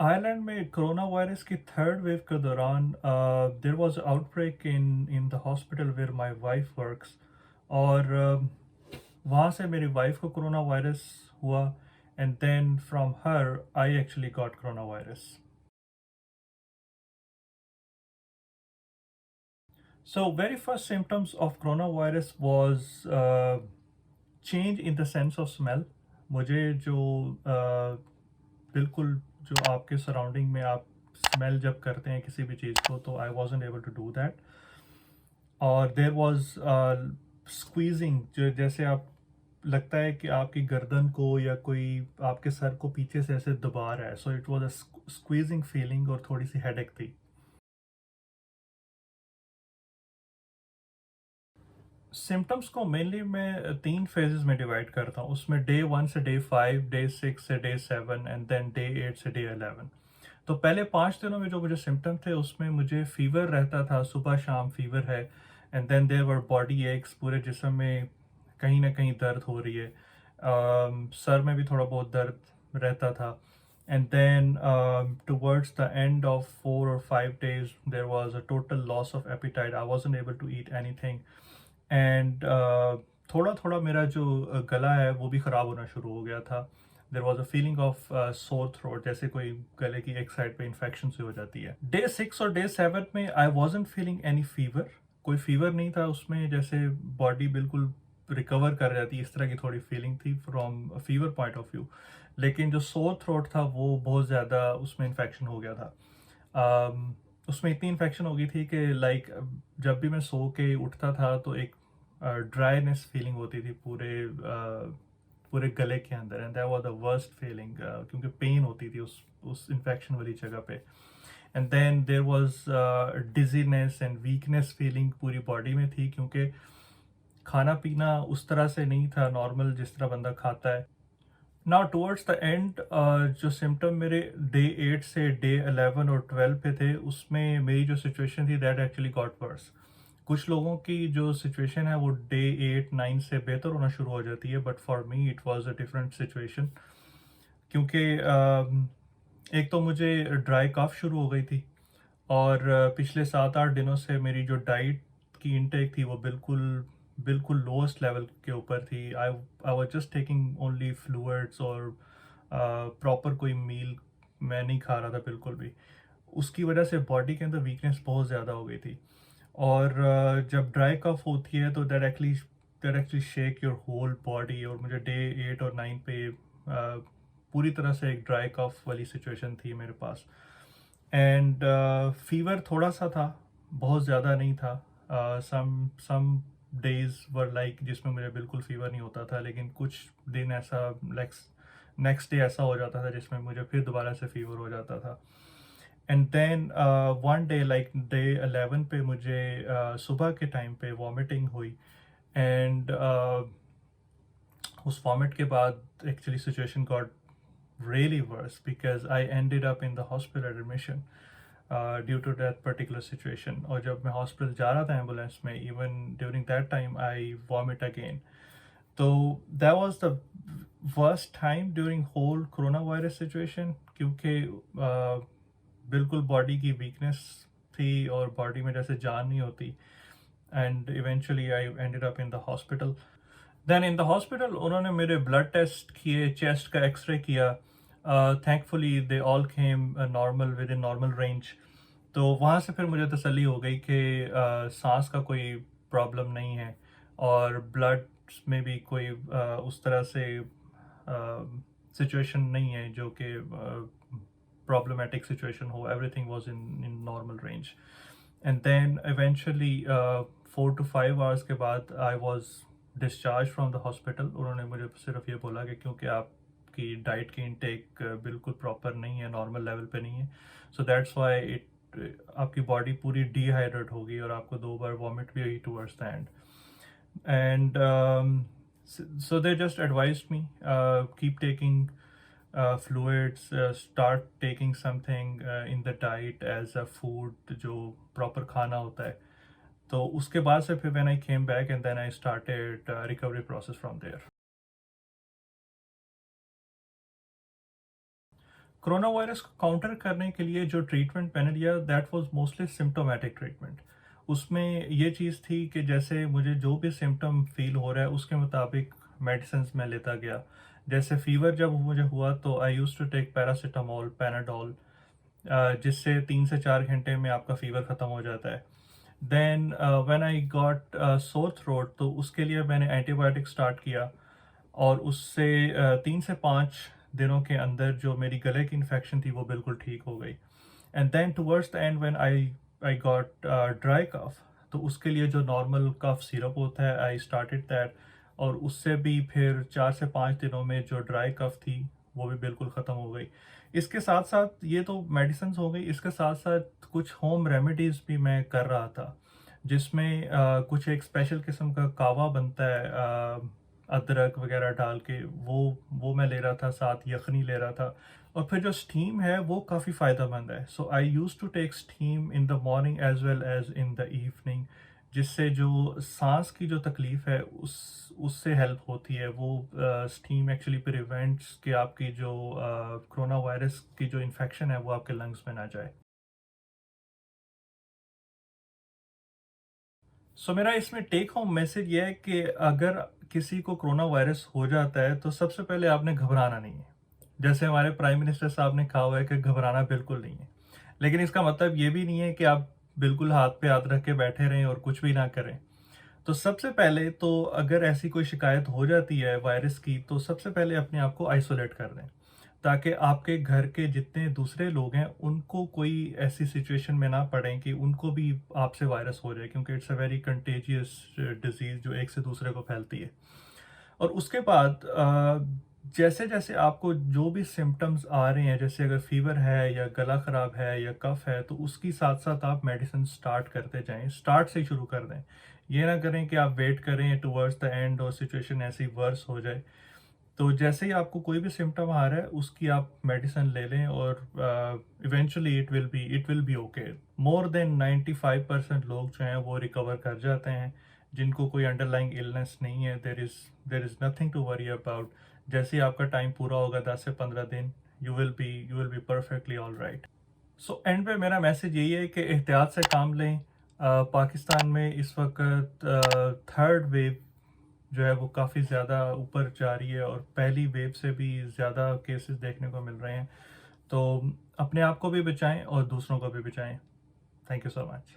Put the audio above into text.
Ireland में corona virus की third wave के दौरान there was outbreak in the hospital where my wife works. और वहाँ से मेरी वाइफ को कोरोना वायरस हुआ, and then from her I actually got corona virus. So very first symptoms of coronavirus was change in the sense of smell। मुझे जो बिल्कुल जो आपके सराउंडिंग में आप स्मेल जब करते हैं किसी भी चीज़ को, तो I wasn't able to do that. और देर वॉज स्क्वीजिंग, जो जैसे आप लगता है कि आपकी गर्दन को या कोई आपके सर को पीछे से ऐसे दबा रहा है। So it was a squeezing feeling और थोड़ी सी हेडेक थी। सिम्टम्स को मेनली मैं तीन फेजेस में डिवाइड करता हूँ। उसमें डे 1 से डे 5, डे 6 से डे 7 एंड देन डे 8 से डे 11। तो पहले 5 दिनों में जो मुझे सिम्टम थे उसमें मुझे फीवर रहता था, सुबह शाम फीवर है। And then there were body aches, पूरे जिस्म में कहीं ना कहीं दर्द हो रही है। सर में भी थोड़ा बहुत दर्द रहता था। And then towards the end of 4 or 5 days there was a total loss of appetite। I wasn't able to eat anything। And थोड़ा थोड़ा मेरा जो गला है वो भी ख़राब होना शुरू हो गया था। There was a feeling of sore throat, जैसे कोई गले की एक साइड पे इन्फेक्शन सी हो जाती है। डे 6 और डे 7 में आई वॉजंट फीलिंग एनी फीवर। कोई फीवर नहीं था उसमें, जैसे बॉडी बिल्कुल रिकवर कर जाती है, इस तरह की थोड़ी फीलिंग थी from fever point of view. लेकिन जो सोर थ्रोट था वो बहुत ज़्यादा उसमें इन्फेक्शन हो गया था। उसमें इतनी इन्फेक्शन हो गई थी कि लाइक जब भी मैं सो के उठता था तो एक ड्राईनेस फीलिंग होती थी पूरे गले के अंदर। And that was the worst feeling, क्योंकि पेन होती थी उस इन्फेक्शन वाली जगह पे। And then there was dizziness and weakness feeling पूरी बॉडी में थी, क्योंकि खाना पीना उस तरह से नहीं था नॉर्मल जिस तरह बंदा खाता है। नाउ टुवर्ड्स द एंड जो सिम्टम मेरे डे 8 से डे 11 और 12 पे थे, उसमें मेरी जो सिचुएशन थी दैट एक्चुअली गॉट वर्स। कुछ लोगों की जो सिचुएशन है वो डे 8 9 से बेहतर होना शुरू हो जाती है, but for me it was a different situation. क्योंकि एक तो मुझे ड्राई कफ शुरू हो गई थी, और पिछले 7 8 दिनों से मेरी जो डाइट की इनटेक थी वो बिल्कुल बिल्कुल लोएस्ट लेवल के ऊपर थी। I I was just taking only fluids, और प्रॉपर कोई मील मैं नहीं खा रहा था बिल्कुल भी। उसकी वजह से बॉडी के अंदर वीकनेस बहुत ज़्यादा हो गई थी। और जब ड्राई कफ होती है तो that actually shake your whole body. और मुझे डे 8 और 9 पे पूरी तरह से एक ड्राई कफ वाली सिचुएशन थी मेरे पास। एंड फीवर थोड़ा सा था, बहुत ज़्यादा नहीं था। सम डेज वर लाइक जिसमें मुझे बिल्कुल फीवर नहीं होता था, लेकिन कुछ दिन ऐसा नेक्स्ट डे ऐसा हो जाता था जिसमें मुझे फिर दोबारा से फीवर हो जाता था। And then one day like day 11 पे मुझे सुबह के टाइम पे वॉमिटिंग हुई। एंड उस वॉमिट के बाद actually situation got really worse because I ended up in the hospital admission due to that particular situation। और जब मैं हॉस्पिटल जा रहा था एम्बुलेंस में, even during that time I vomit again। तो that was the worst time during whole coronavirus situation, क्योंकि बिल्कुल बॉडी की वीकनेस थी और बॉडी में जैसे जान नहीं होती। And eventually I ended up in the hospital. Then in the hospital उन्होंने मेरे ब्लड टेस्ट किए, चेस्ट का एक्सरे किया। Thankfully they all came normal, within normal range. तो वहाँ से फिर मुझे तसल्ली हो गई कि सांस का कोई प्रॉब्लम नहीं है, और ब्लड में भी कोई उस तरह से सिचुएशन नहीं है जो कि प्रॉब्लमेटिक सिचुएशन हो। Everything was in normal range. And then eventually 4 to 5 hours के बाद I was discharge from the hospital. उन्होंने मुझे सिर्फ ये बोला कि क्योंकि आपकी डाइट की इनटेक बिल्कुल प्रॉपर नहीं है, नॉर्मल लेवल पे नहीं है, सो दैट्स वाई आपकी बॉडी पूरी डिहाइड्रेट होगी और आपको 2 बार वॉमिट भी हुई towards the end. And so they just advised me, keep taking fluids, start taking something in the diet as a food जो proper खाना होता है। तो उसके बाद से फिर when I came back and then I started recovery process from there। Corona virus को काउंटर करने के लिए जो ट्रीटमेंट मैंने लिया that was mostly symptomatic treatment. उसमें ये चीज़ थी कि जैसे मुझे जो भी सिम्टम फील हो रहा है उसके मुताबिक मेडिसिन्स मैं लेता गया। जैसे फ़ीवर जब मुझे हुआ तो I used to take paracetamol, Panadol, जिससे 3 से 4 घंटे में आपका फ़ीवर ख़त्म हो जाता है। Then when I got sore throat तो उसके लिए मैंने एंटीबायोटिक स्टार्ट किया और उससे 3 से 5 दिनों के अंदर जो मेरी गले की इन्फेक्शन थी वो बिल्कुल ठीक हो गई। And then towards the end when I got dry cough तो उसके लिए जो नॉर्मल कफ सिरप होता है आई स्टार्टेड दैट, और उससे भी फिर 4 से 5 दिनों में जो ड्राई कफ थी वो भी बिल्कुल ख़त्म हो गई। इसके साथ साथ ये तो मेडिसिन हो गई, इसके साथ साथ कुछ होम रेमेडीज़ भी मैं कर रहा था जिसमें कुछ एक स्पेशल किस्म का कावा बनता है अदरक वगैरह डाल के, वो मैं ले रहा था, साथ यखनी ले रहा था। और फिर जो स्टीम है वो काफ़ी फ़ायदेमंद है। So I use to take steam in the morning as well as in the evening, जिससे जो सांस की जो तकलीफ़ है उससे हेल्प होती है। वो स्टीम एक्चुअली प्रिवेंट्स कि आपकी जो कोरोना वायरस की जो इन्फेक्शन है वो आपके लंग्स में ना जाए। सो मेरा इसमें टेक होम मैसेज ये है कि अगर किसी को कोरोना वायरस हो जाता है तो सबसे पहले आपने घबराना नहीं है। जैसे हमारे प्राइम मिनिस्टर साहब ने कहा हुआ है कि घबराना बिल्कुल नहीं है। लेकिन इसका मतलब ये भी नहीं है कि आप बिल्कुल हाथ पे हाथ रख के बैठे रहें और कुछ भी ना करें। तो सबसे पहले तो अगर ऐसी कोई शिकायत हो जाती है वायरस की तो सबसे पहले अपने आप को आइसोलेट कर दें, ताकि आपके घर के जितने दूसरे लोग हैं उनको कोई ऐसी सिचुएशन में ना पड़ें कि उनको भी आपसे वायरस हो जाए, क्योंकि it's a very contagious disease जो एक से दूसरे को फैलती है। और उसके बाद जैसे जैसे आपको जो भी सिम्टम्स आ रहे हैं, जैसे अगर फीवर है या गला ख़राब है या कफ़ है, तो उसकी साथ साथ आप मेडिसिन स्टार्ट करते जाएं, स्टार्ट से ही शुरू कर दें। ये ना करें कि आप वेट करें टुवर्ड्स द एंड और सिचुएशन ऐसी वर्स हो जाए। तो जैसे ही आपको कोई भी सिम्टम आ रहा है उसकी आप मेडिसिन ले लें और eventually it will be okay. More than 95% लोग जो हैं वो रिकवर कर जाते हैं, जिनको कोई अंडरलाइंग इलनेस नहीं है। There is nothing to worry about. जैसे ही आपका टाइम पूरा होगा 10 से 15 दिन, you will be perfectly all right. So and पे मेरा मैसेज यही है कि एहतियात से काम लें। पाकिस्तान में इस वक्त थर्ड वेव जो है वो काफ़ी ज़्यादा ऊपर जा रही है और पहली वेव से भी ज़्यादा केसेस देखने को मिल रहे हैं। तो अपने आप को भी बचाएं और दूसरों को भी बचाएं। Thank you so much.